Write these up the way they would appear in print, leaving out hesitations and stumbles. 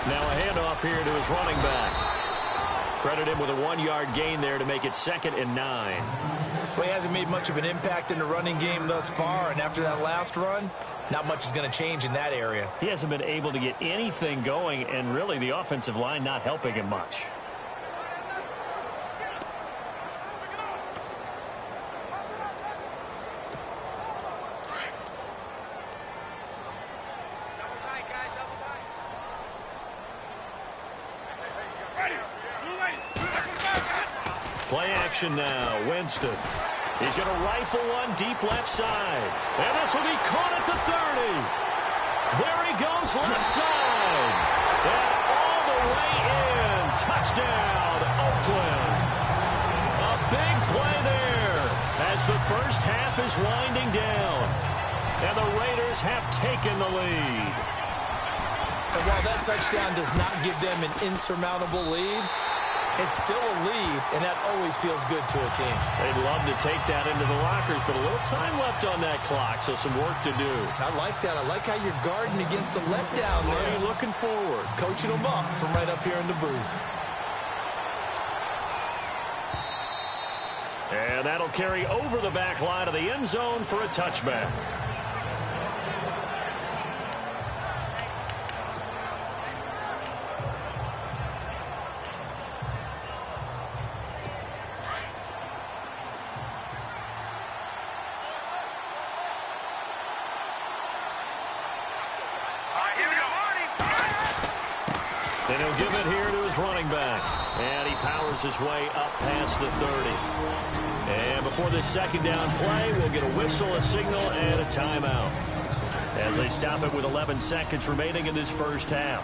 Now a handoff here to his running back. Credit him with a 1-yard gain there to make it 2nd and 9. Well, he hasn't made much of an impact in the running game thus far, and after that last run, not much is going to change in that area. He hasn't been able to get anything going, and really the offensive line not helping him much. Play action now. Winston. He's going to rifle one deep left side. And this will be caught at the 30. There he goes left side. And all the way in. Touchdown, Oakland. A big play there as the first half is winding down. And the Raiders have taken the lead. And while that touchdown does not give them an insurmountable lead, it's still a lead, and that always feels good to a team. They'd love to take that into the lockers, but a little time left on that clock, so some work to do. I like that. I like how you're guarding against a letdown there. Are you looking forward? Coaching them up from right up here in the booth. And that'll carry over the back line of the end zone for a touchback. And he'll give it here to his running back. And he powers his way up past the 30. And before this second down play, we'll get a whistle, a signal, and a timeout as they stop it with 11 seconds remaining in this first half.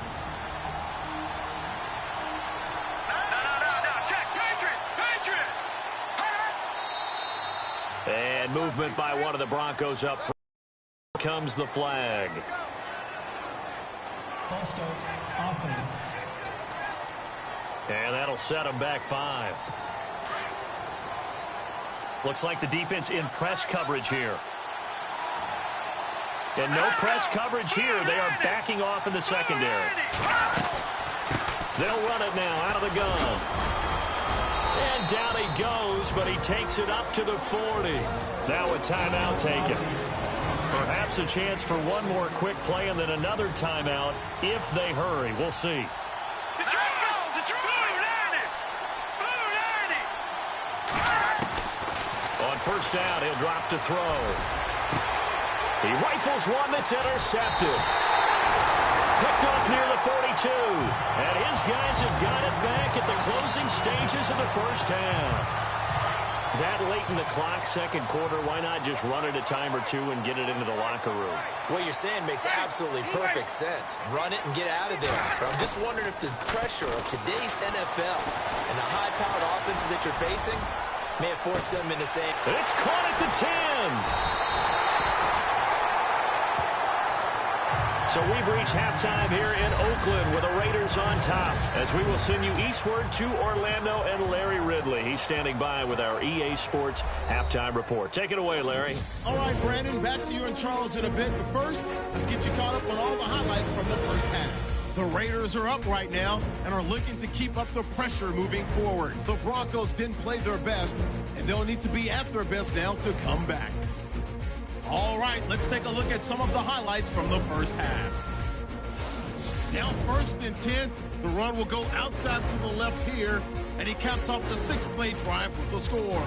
And movement by one of the Broncos up front. Comes the flag. False start, offense. And that'll set them back 5. Looks like the defense in press coverage here. And no press coverage here. They are backing off in the secondary. They'll run it now out of the gun. And down he goes, but he takes it up to the 40. Now a timeout taken. Perhaps a chance for one more quick play and then another timeout if they hurry. We'll see. On first down, he'll drop to throw. He rifles one that's intercepted. Picked off near the 42. And his guys have got it back at the closing stages of the first half. That late in the clock, second quarter, why not just run it a time or two and get it into the locker room? What you're saying makes absolutely perfect sense. Run it and get out of there. But I'm just wondering if the pressure of today's NFL and the high-powered offenses that you're facing may have forced them into saying, it's caught at the 10. So we've reached halftime here in Oakland with the Raiders on top as we will send you eastward to Orlando and Larry Ridley. He's standing by with our EA Sports halftime report. Take it away, Larry. All right, Brandon, back to you and Charles in a bit. But first, let's get you caught up on all the highlights from the first half. The Raiders are up right now and are looking to keep up the pressure moving forward. The Broncos didn't play their best, and they'll need to be at their best now to come back. All right, let's take a look at some of the highlights from the first half. Now 1st and 10, the run will go outside to the left here, and he caps off the 6-play drive with a score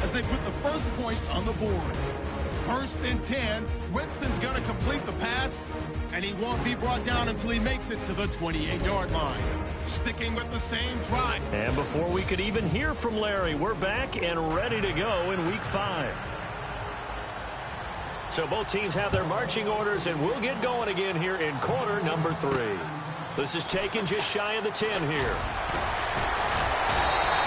as they put the first points on the board. 1st and 10, Winston's going to complete the pass, and he won't be brought down until he makes it to the 28-yard line. Sticking with the same drive. And before we could even hear from Larry, we're back and ready to go in Week 5. So both teams have their marching orders, and we'll get going again here in quarter number 3. This is taken just shy of the 10 here.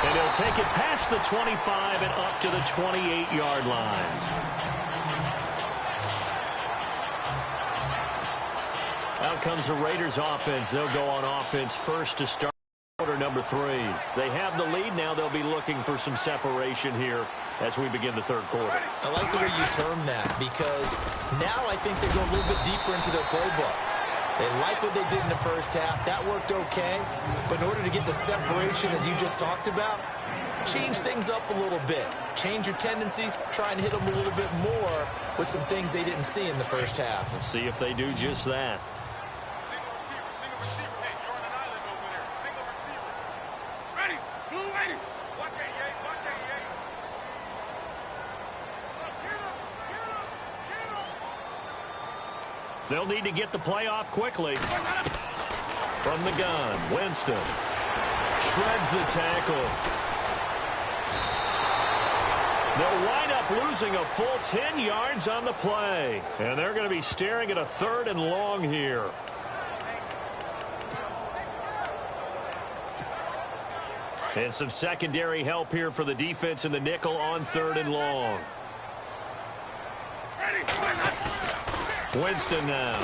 And he'll take it past the 25 and up to the 28-yard line. Out comes the Raiders offense. They'll go on offense first to start quarter number 3. They have the lead. Now they'll be looking for some separation here as we begin the third quarter. I like the way you term that because now I think they go a little bit deeper into their playbook. They like what they did in the first half. That worked okay. But in order to get the separation that you just talked about, change things up a little bit. Change your tendencies. Try and hit them a little bit more with some things they didn't see in the first half. We'll see if they do just that. Single receiver. Hey, you're on an island over there. Single receiver. Ready. Blue ready. Watch 88. Watch 88. Get him. They'll need to get the play off quickly. From the gun, Winston shreds the tackle. They'll wind up losing a full 10 yards on the play. And they're going to be staring at a 3rd and long here. And some secondary help here for the defense in the nickel on 3rd and long. Winston now.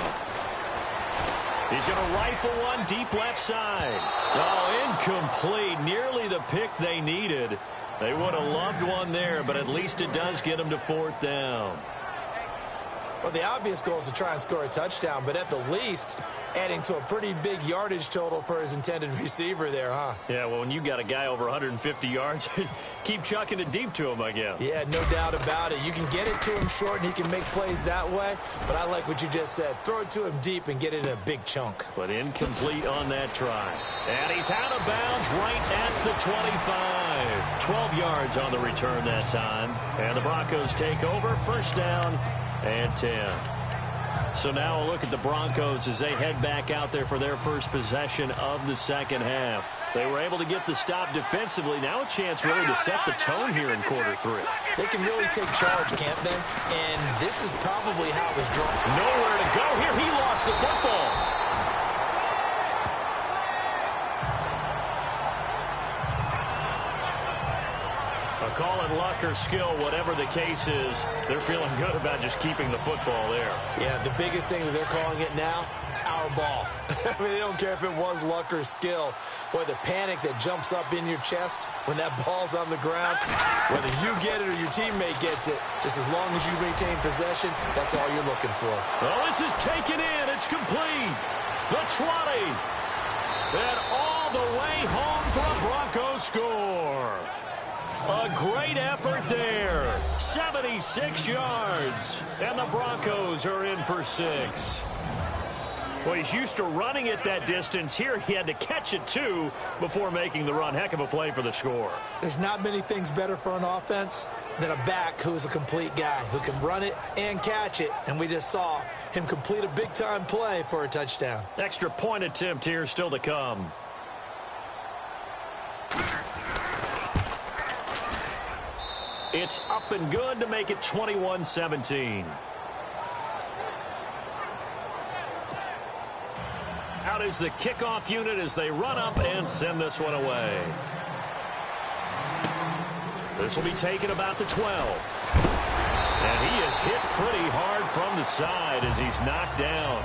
He's going to rifle one deep left side. Oh, incomplete. Nearly the pick they needed. They would have loved one there, but at least it does get them to 4th down. Well, the obvious goal is to try and score a touchdown, but at the least, adding to a pretty big yardage total for his intended receiver there, huh? Yeah, well, when you got a guy over 150 yards, keep chucking it deep to him, I guess. Yeah, no doubt about it. You can get it to him short, and he can make plays that way, but I like what you just said. Throw it to him deep and get it in a big chunk. But incomplete on that try. And he's out of bounds right at the 25. 12 yards on the return that time. And the Broncos take over, 1st down and 10. So now a look at the Broncos as they head back out there for their first possession of the second half. They were able to get the stop defensively. Now a chance really to set the tone here in quarter 3. They can really take charge, can't they? And this is probably how it was drawn. Nowhere to go here. He lost the football. Call it luck or skill, whatever the case is, they're feeling good about just keeping the football there. Yeah, the biggest thing that they're calling it now, our ball. I mean, they don't care if it was luck or skill. Boy, the panic that jumps up in your chest when that ball's on the ground, whether you get it or your teammate gets it, just as long as you retain possession, that's all you're looking for. Well, this is taken in. It's complete. The 20. And all the way home for a Broncos score. A great effort there. 76 yards. And the Broncos are in for 6. Well, he's used to running it that distance. Here he had to catch it, too, before making the run. Heck of a play for the score. There's not many things better for an offense than a back who is a complete guy, who can run it and catch it. And we just saw him complete a big-time play for a touchdown. Extra point attempt here still to come. It's up and good to make it 21-17. Out is the kickoff unit as they run up and send this one away. This will be taken about the 12. And he is hit pretty hard from the side as he's knocked down.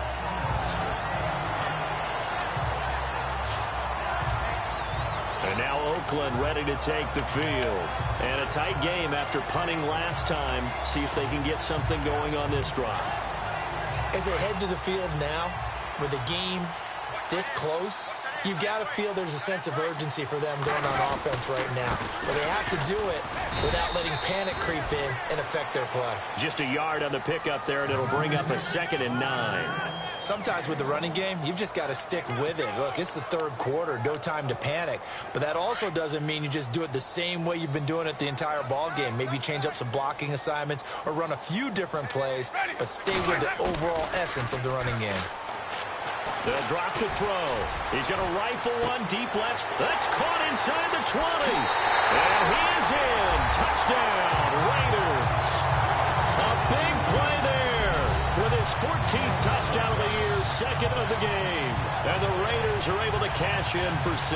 And now Oakland ready to take the field. And a tight game after punting last time. See if they can get something going on this drive. As they head to the field now, with the game this close, you've got to feel there's a sense of urgency for them going on offense right now. But they have to do it without letting panic creep in and affect their play. Just a yard on the pickup there, and it'll bring up a 2nd and 9. Sometimes with the running game, you've just got to stick with it. Look, it's the 3rd quarter, no time to panic. But that also doesn't mean you just do it the same way you've been doing it the entire ball game. Maybe change up some blocking assignments or run a few different plays, but stay with the overall essence of the running game. They'll drop to throw. He's going to rifle one deep left. That's caught inside the 20. And he is in. Touchdown, Raiders. A big play there with his 14th touchdown of the year, 2nd of the game. And the Raiders are able to cash in for 6.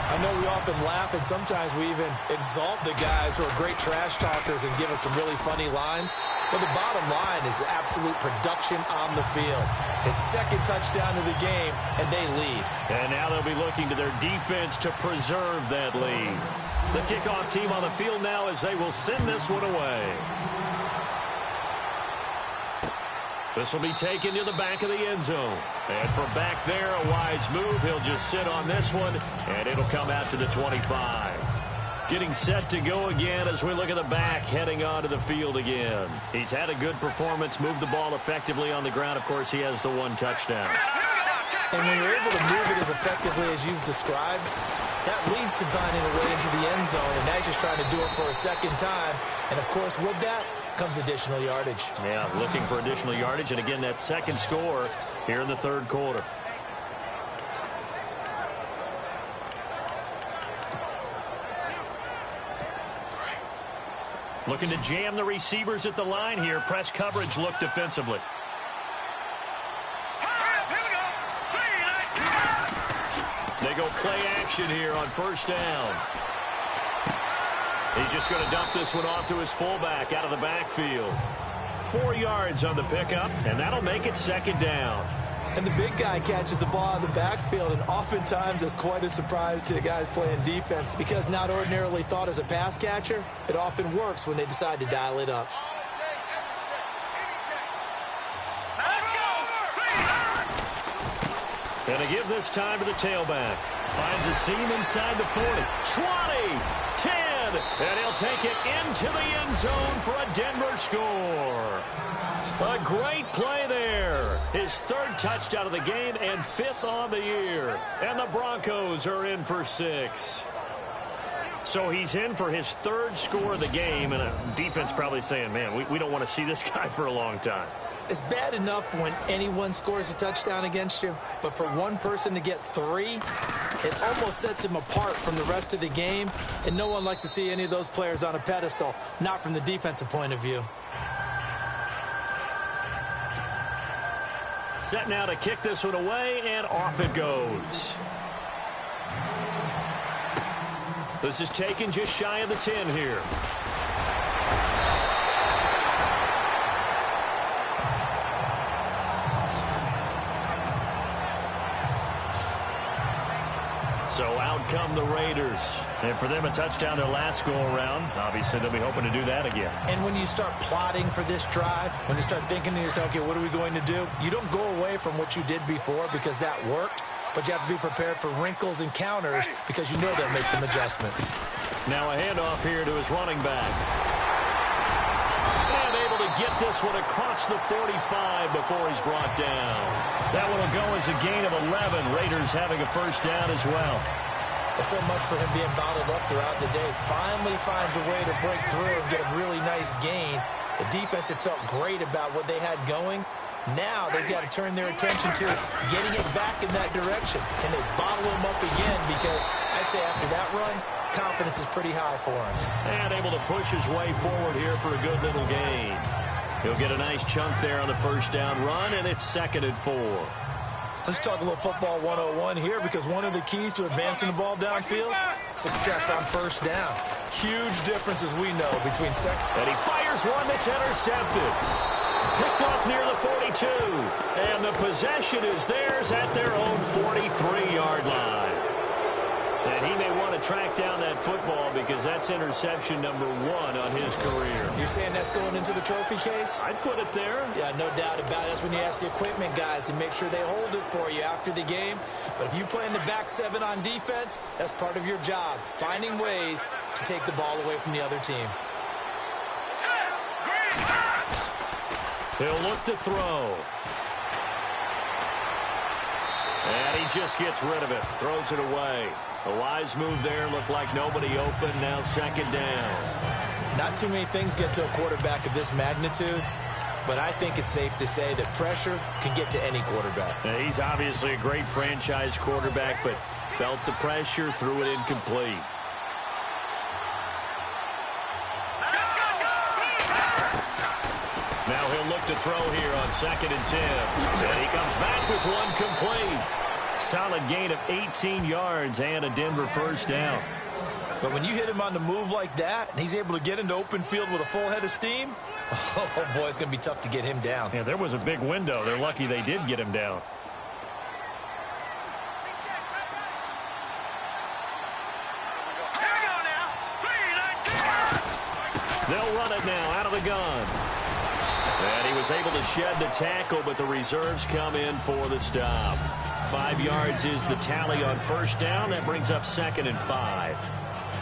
I know we often laugh, and sometimes we even exalt the guys who are great trash talkers and give us some really funny lines. But the bottom line is absolute production on the field. His 2nd touchdown of the game, and they lead. And now they'll be looking to their defense to preserve that lead. The kickoff team on the field now as they will send this one away. This will be taken to the back of the end zone. And from back there, a wise move. He'll just sit on this one, and it'll come out to the 25. Getting set to go again as we look at the back, heading onto the field again. He's had a good performance, moved the ball effectively on the ground. Of course, he has the one touchdown. And when you're able to move it as effectively as you've described, that leads to finding a way into the end zone, and now he's just trying to do it for a second time. And, of course, with that comes additional yardage. Yeah, looking for additional yardage, and again, that second score here in the third quarter. Looking to jam the receivers at the line here. Press coverage look defensively. They go play action here on first down. He's just going to dump this one off to his fullback out of the backfield. 4 yards on the pickup, and that'll make it second down. And the big guy catches the ball out of the backfield, and oftentimes it's quite a surprise to the guys playing defense because not ordinarily thought as a pass catcher, it often works when they decide to dial it up. And to give this time to the tailback. Finds a seam inside the 40. 20, 10, and he'll take it into the end zone for a Denver score. A great play there. His third touchdown of the game and 5th on the year. And the Broncos are in for 6. So he's in for his 3rd score of the game, and a defense probably saying, man, we don't want to see this guy for a long time. It's bad enough when anyone scores a touchdown against you, but for one person to get 3, it almost sets him apart from the rest of the game, and no one likes to see any of those players on a pedestal, not from the defensive point of view. Set now to kick this one away, and off it goes. This is taken just shy of the 10 here. So out come the Raiders. And for them, a touchdown their last go-around. Obviously, they'll be hoping to do that again. And when you start plotting for this drive, when you start thinking to yourself, okay, what are we going to do? You don't go away from what you did before because that worked, but you have to be prepared for wrinkles and counters because you know they'll make some adjustments. Now a handoff here to his running back. And able to get this one across the 45 before he's brought down. That one will go as a gain of 11. Raiders having a first down as well. There's so much for him being bottled up throughout the day. Finally finds a way to break through and get a really nice gain. The defense had felt great about what they had going. Now they've got to turn their attention to getting it back in that direction. And they bottle him up again because I'd say after that run, confidence is pretty high for him. And able to push his way forward here for a good little gain. He'll get a nice chunk there on the first down run, and it's 2nd and 4. Let's talk a little football 101 here because one of the keys to advancing the ball downfield, success on first down. Huge difference, as we know, between second. And he fires one that's intercepted. Picked off near the 42. And the possession is theirs at their own 43-yard line. And he may want to track down that football because that's interception number 1 on his career. You're saying that's going into the trophy case? I'd put it there. Yeah, no doubt about it. That's when you ask the equipment guys to make sure they hold it for you after the game. But if you play in the back 7 on defense, that's part of your job, finding ways to take the ball away from the other team. He'll look to throw. And he just gets rid of it, throws it away. A wise move there, looked like nobody open, now 2nd down. Not too many things get to a quarterback of this magnitude, but I think it's safe to say that pressure can get to any quarterback. Now, he's obviously a great franchise quarterback, but felt the pressure, threw it incomplete. Now he'll look to throw here on 2nd and 10. And he comes back with one complete. Solid gain of 18 yards and a Denver first down. But when you hit him on the move like that, and he's able to get into open field with a full head of steam, oh boy, it's going to be tough to get him down. Yeah, there was a big window. They're lucky they did get him down. They'll run it now out of the gun. And he was was able to shed the tackle, but the reserves come in for the stop. 5 yards is the tally on first down. That brings up 2nd and 5.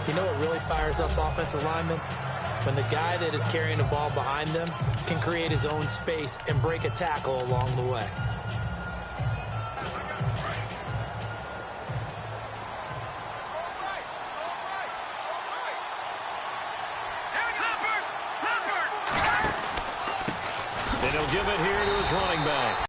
You know what really fires up offensive linemen? When the guy that is carrying the ball behind them can create his own space and break a tackle along the way. And he'll give it here to his running back.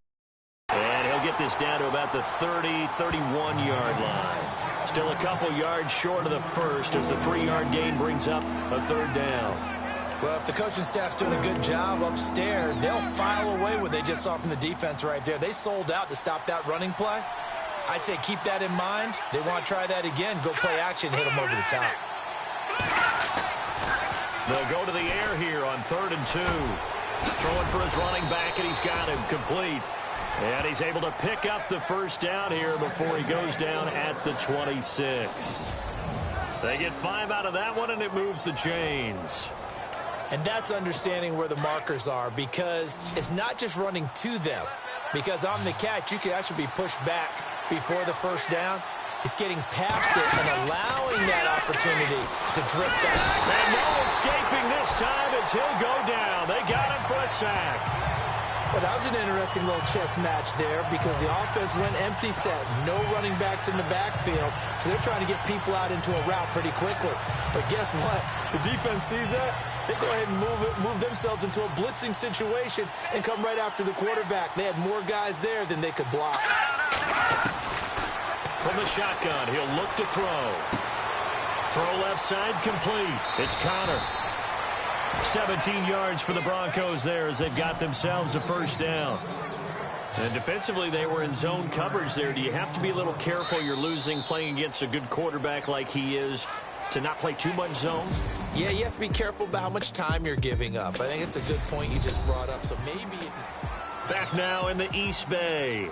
And he'll get this down to about the 30, 31-yard line. Still a couple yards short of the first as the 3-yard gain brings up a 3rd down. Well, if the coaching staff's doing a good job upstairs, they'll file away what they just saw from the defense right there. They sold out to stop that running play. I'd say keep that in mind. They want to try that again. Go play action, hit them over the top. They'll go to the air here on 3rd and 2. Throwing for his running back, and he's got him complete. And he's able to pick up the first down here before he goes down at the 26. They get 5 out of that one, and it moves the chains. And that's understanding where the markers are, because it's not just running to them. Because on the catch, you could actually be pushed back before the first down. It's getting past it and allowing that opportunity to drift back. And no escaping this time as he'll go down. They got him for a sack. Well, that was an interesting little chess match there because the offense went empty set. No running backs in the backfield, so they're trying to get people out into a route pretty quickly. But guess what? The defense sees that. They go ahead and move themselves into a blitzing situation and come right after the quarterback. They had more guys there than they could block. From the shotgun, he'll look to throw. Throw left side complete. It's Connor. 17 yards for the Broncos there as they've got themselves a first down. And defensively, they were in zone coverage there. Do you have to be a little careful? You're losing playing against a good quarterback like he is to not play too much zone? Yeah, you have to be careful about how much time you're giving up. I think it's a good point you just brought up. So maybe it's... Back now in the East Bay.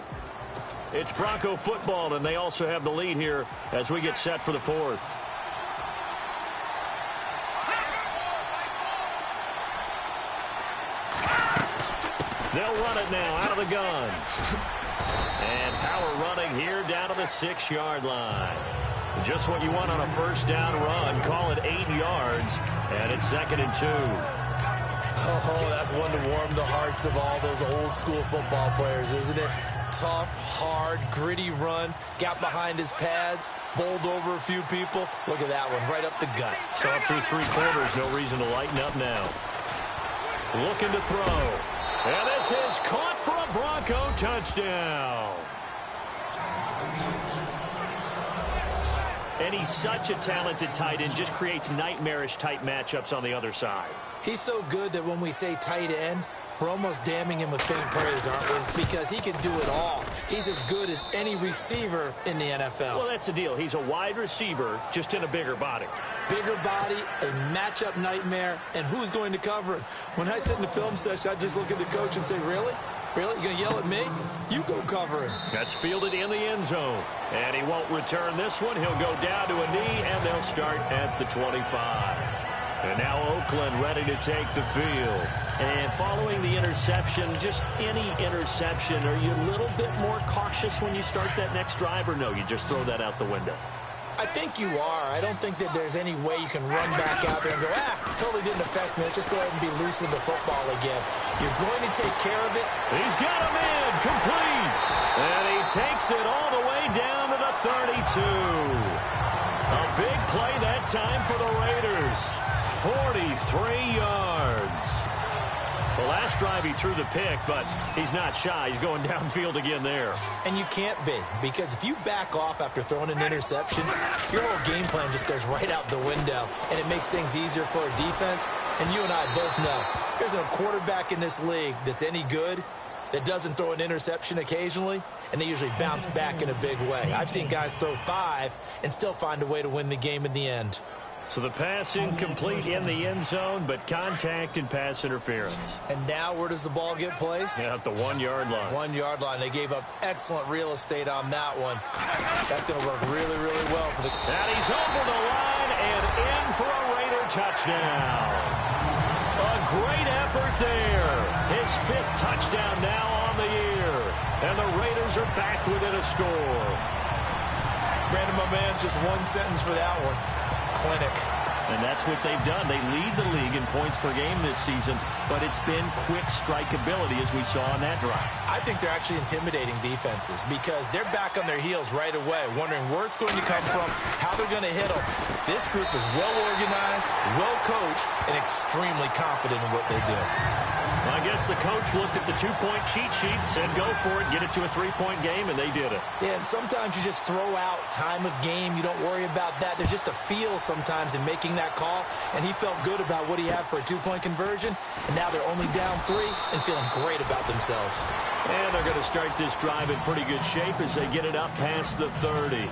It's Bronco football, and they also have the lead here as we get set for the 4th. They'll run it now out of the gun. And power running here down to the 6-yard line. Just what you want on a first down run. Call it 8 yards, and it's 2nd and 2. Oh, that's one to warm the hearts of all those old school football players, isn't it? Tough, hard, gritty run. Got behind his pads, bowled over a few people. Look at that one, right up the gut. So up through 3 quarters, no reason to lighten up now. Looking to throw. And this is caught for a Bronco touchdown. And he's such a talented tight end, just creates nightmarish type matchups on the other side. He's so good that when we say tight end, we're almost damning him with faint praise, aren't we? Because he can do it all. He's as good as any receiver in the NFL. Well, that's the deal. He's a wide receiver, just in a bigger body. Bigger body, a matchup nightmare, and who's going to cover him? When I sit in the film session, I just look at the coach and say, really? Really? You're going to yell at me? You go cover him. That's fielded in the end zone. And he won't return this one. He'll go down to a knee, and they'll start at the 25. And now Oakland ready to take the field. And following the interception, just any interception, are you a little bit more cautious when you start that next drive, or no, you just throw that out the window? I think you are. I don't think that there's any way you can run back out there and go, totally didn't affect me. Let's just go ahead and be loose with the football again. You're going to take care of it. He's got him in, complete. And he takes it all the way down to the 32. A big play that time for the Raiders. 43 yards. The last drive he threw the pick, but he's not shy. He's going downfield again there. And you can't be, because if you back off after throwing an interception, your whole game plan just goes right out the window, and it makes things easier for a defense. And you and I both know there's a quarterback in this league that's any good that doesn't throw an interception occasionally, and they usually bounce back in a big way. I've seen guys throw 5 and still find a way to win the game in the end. So the pass incomplete in the end zone, but contact and pass interference. And now where does the ball get placed? Yeah, at the 1-yard line. 1-yard line. They gave up excellent real estate on that one. That's going to work really, really well for the... And he's over the line and in for a Raider touchdown. A great effort there. His fifth touchdown now on the year. And the Raiders are back within a score. Brandon, my man, just one sentence for that one. Clinic. And that's what they've done. They lead the league in points per game this season, but it's been quick strikeability as we saw on that drive. I think they're actually intimidating defenses because they're back on their heels right away, wondering where it's going to come from, how they're going to hit them. This group is well-organized, well-coached, and extremely confident in what they do. Well, I guess the coach looked at the two-point cheat sheet, said go for it, get it to a three-point game, and they did it. Yeah, and sometimes you just throw out time of game. You don't worry about that. There's just a feel sometimes in making that call, and he felt good about what he had for a two-point conversion, and now they're only down 3 and feeling great about themselves. And they're going to start this drive in pretty good shape as they get it up past the 30.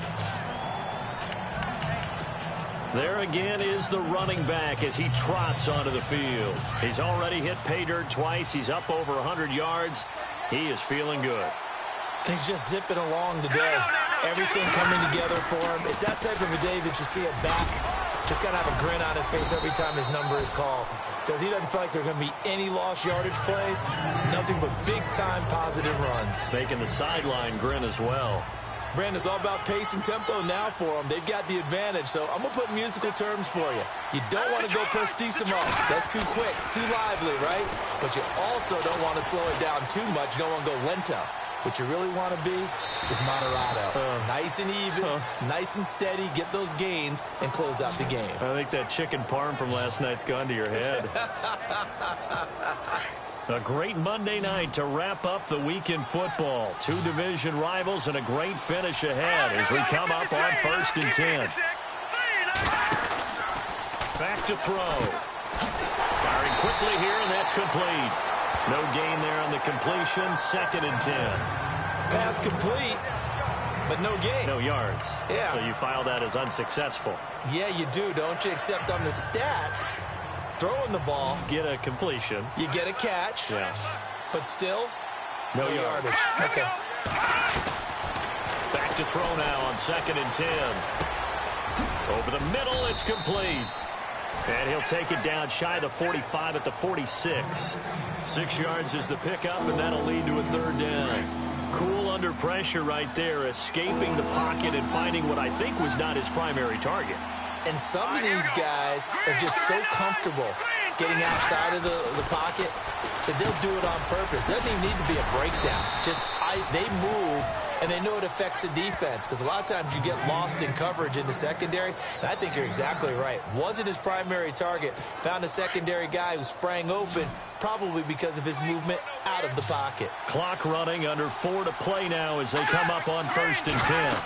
There again is the running back as he trots onto the field. He's already hit pay dirt twice. He's up over 100 yards. He is feeling good. He's just zipping along today. Everything coming together for him. It's that type of a day that you see a back just got to have a grin on his face every time his number is called, because he doesn't feel like there are going to be any lost yardage plays. Nothing but big-time positive runs. Making the sideline grin as well. Brandon, it's all about pace and tempo now for them. They've got the advantage, so I'm going to put musical terms for you. You don't want to go prestissimo. That's too quick, too lively, right? But you also don't want to slow it down too much. You don't want to go lento. What you really want to be is moderato. Nice and even, nice and steady, get those gains, and close out the game. I think that chicken parm from last night's gone to your head. A great Monday night to wrap up the week in football. 2 division rivals and a great finish ahead as we come up on 1st and 10. Back to throw. Firing quickly here, and that's complete. No gain there on the completion. 2nd and 10. Pass complete, but no gain. No yards. Yeah. So you file that as unsuccessful. Yeah, you do, don't you? Except on the stats, throwing the ball, Get a completion. you get a catch, Yeah. but still, No yardage. Okay. Back to throw now on 2nd and 10. Over the middle, it's complete. And he'll take it down shy of the 45 at the 46. 6 yards is the pickup, and that'll lead to a 3rd down. Cool under pressure right there, escaping the pocket and finding what I think was not his primary target. And some of these guys are just so comfortable getting outside of the pocket that they'll do it on purpose. It doesn't even need to be a breakdown. Just they move, and they know it affects the defense, because a lot of times you get lost in coverage in the secondary, and I think you're exactly right. Wasn't his primary target. Found a secondary guy who sprang open, probably because of his movement out of the pocket. Clock running, under 4 to play now as they come up on 1st and 10.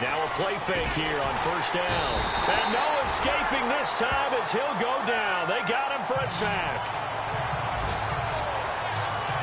Now a play fake here on 1st down. And no escaping this time as he'll go down. They got him for a sack.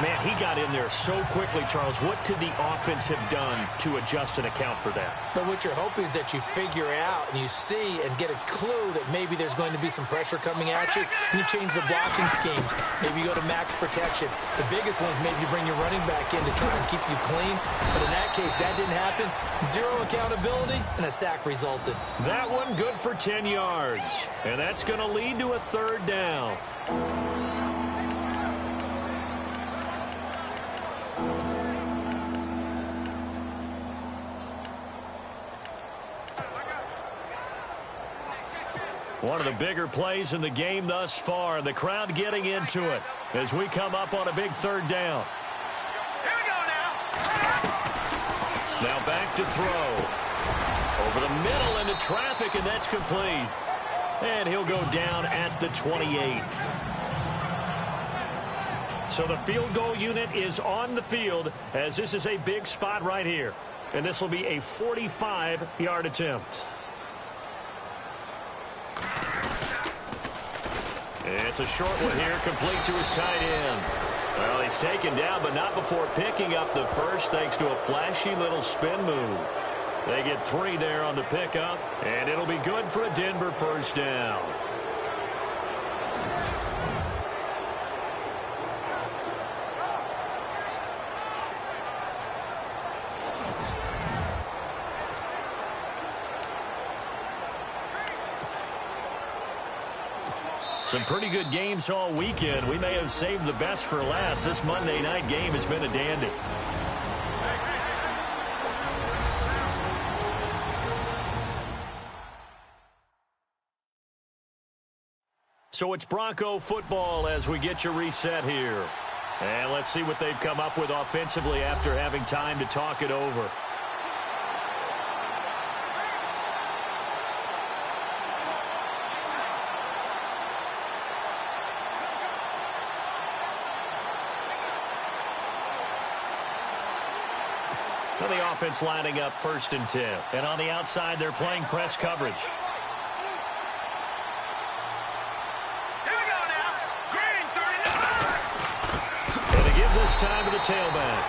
Man, he got in there so quickly, Charles. What could the offense have done to adjust and account for that? But what you're hoping is that you figure out and you see and get a clue that maybe there's going to be some pressure coming at you, and you change the blocking schemes. Maybe you go to max protection. The biggest one is maybe you bring your running back in to try and keep you clean. But in that case, that didn't happen. 0 accountability, and a sack resulted. That one good for 10 yards. And that's going to lead to a 3rd down. One of the bigger plays in the game thus far, and the crowd getting into it as we come up on a big 3rd down. Here we go now. Now back to throw. Over the middle into traffic, and that's complete. And he'll go down at the 28. So the field goal unit is on the field as this is a big spot right here. And this will be a 45-yard attempt. It's a short one here, complete to his tight end. Well, he's taken down, but not before picking up the first thanks to a flashy little spin move. They get 3 there on the pickup, and it'll be good for a Denver 1st down. Some pretty good games all weekend. We may have saved the best for last. This Monday night game has been a dandy. So it's Bronco football as we get you reset here. And let's see what they've come up with offensively after having time to talk it over. Well, the offense lining up 1st and 10. And on the outside, they're playing press coverage. Time to the tailback.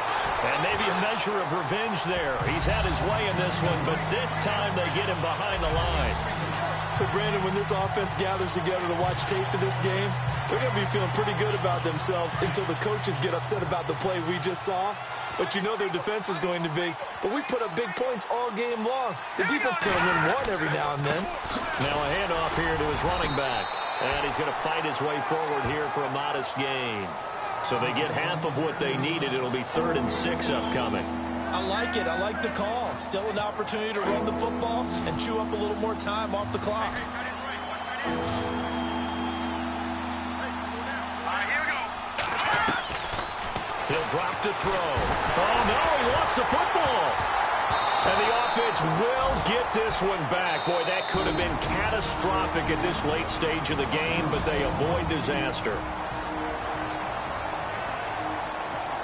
And maybe a measure of revenge there. He's had his way in this one, but this time they get him behind the line. So, Brandon, when this offense gathers together to watch tape for this game, they're going to be feeling pretty good about themselves until the coaches get upset about the play we just saw. But you know their defense is going to be. But we put up big points all game long. The defense is going to win one every now and then. Now a handoff here to his running back. And he's going to fight his way forward here for a modest gain. So they get half of what they needed. It'll be 3rd and 6 upcoming. I like it. I like the call. Still an opportunity to run the football and chew up a little more time off the clock. He'll drop to throw. Oh, no, he lost the football. And the offense will get this one back. Boy, that could have been catastrophic at this late stage of the game, but they avoid disaster.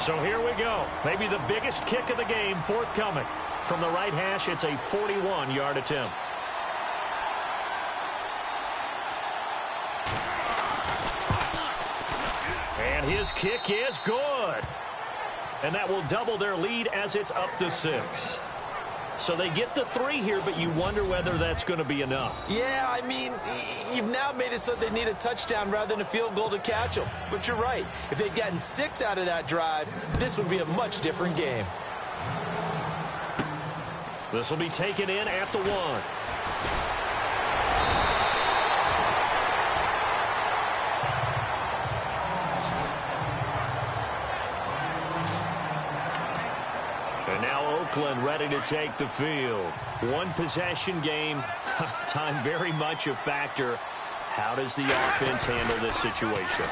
So here we go. Maybe the biggest kick of the game forthcoming. From the right hash, it's a 41-yard attempt. And his kick is good. And that will double their lead as it's up to 6. So they get the 3 here, but you wonder whether that's going to be enough. Yeah, I mean, you've now made it so they need a touchdown rather than a field goal to catch them. But you're right. If they'd gotten 6 out of that drive, this would be a much different game. This will be taken in at the 1. And now Oakland ready to take the field. One possession game. Time very much a factor. How does the offense handle this situation?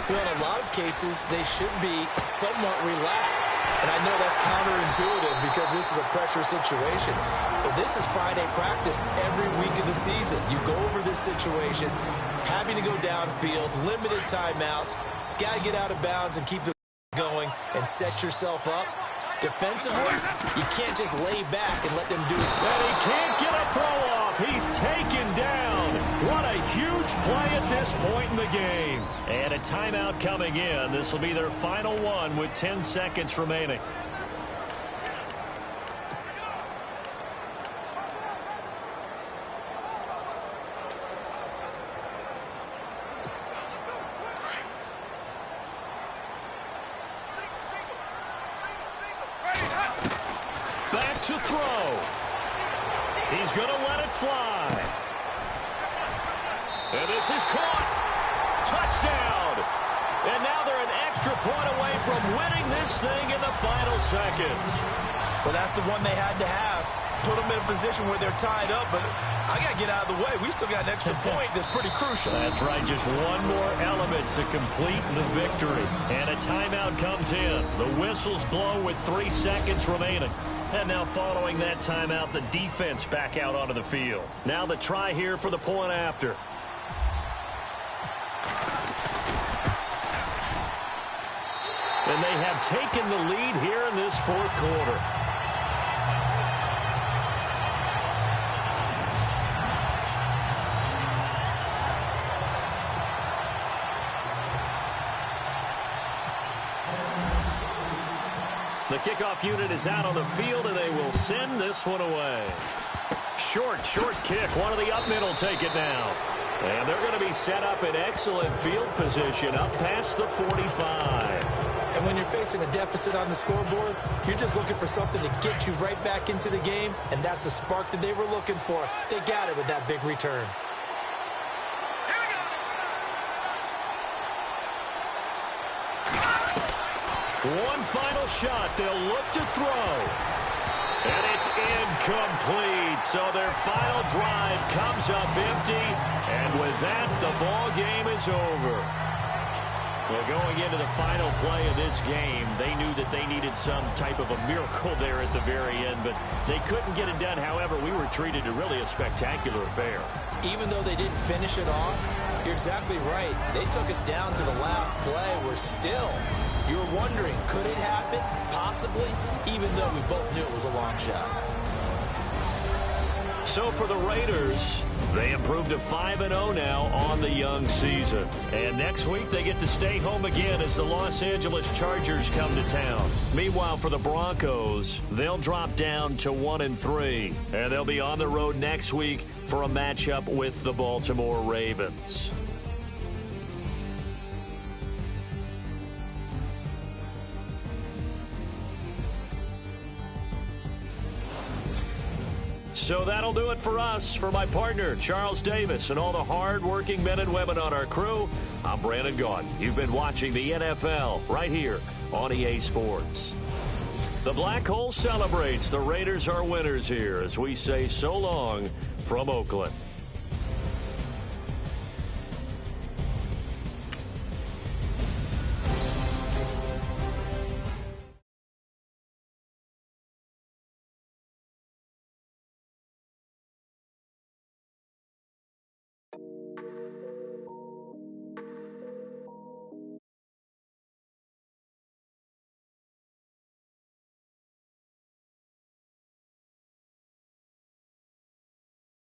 Well, in a lot of cases, they should be somewhat relaxed. And I know that's counterintuitive because this is a pressure situation. But this is Friday practice every week of the season. You go over this situation, having to go downfield, limited timeouts, got to get out of bounds and keep the going and set yourself up. Defensively, you can't just lay back and let them do it. And he can't get a throw off. He's taken down. What a huge play at this point in the game. And a timeout coming in. This will be their final one with 10 seconds remaining. To throw. He's going to let it fly. And this is caught. Touchdown. And now they're an extra point away from winning this thing in the final seconds. Well, that's the one they had to have. Put them in a position where they're tied up, but I got to get out of the way. We still got an extra point that's pretty crucial. That's right. Just one more element to complete the victory. And a timeout comes in. The whistles blow with 3 seconds remaining. And now following that timeout, the defense back out onto the field. Now the try here for the point after. And they have taken the lead here in this 4th quarter. The kickoff unit is out on the field, and they will send this one away. Short kick. One of the up mid will take it now. And they're going to be set up in excellent field position up past the 45. And when you're facing a deficit on the scoreboard, you're just looking for something to get you right back into the game, and that's the spark that they were looking for. They got it with that big return. One final shot. They'll look to throw. And it's incomplete. So their final drive comes up empty. And with that, the ball game is over. Well, going into the final play of this game, they knew that they needed some type of a miracle there at the very end, but they couldn't get it done. However, we were treated to really a spectacular affair. Even though they didn't finish it off, you're exactly right. They took us down to the last play. We're still, you were wondering, could it happen? Possibly, even though we both knew it was a long shot. So for the Raiders, they improved to 5-0 now on the young season. And next week they get to stay home again as the Los Angeles Chargers come to town. Meanwhile, for the Broncos, they'll drop down to 1-3. And they'll be on the road next week for a matchup with the Baltimore Ravens. So that'll do it for us. For my partner, Charles Davis, and all the hard-working men and women on our crew, I'm Brandon Gaudin. You've been watching the NFL right here on EA Sports. The Black Hole celebrates. The Raiders are winners here as we say so long from Oakland.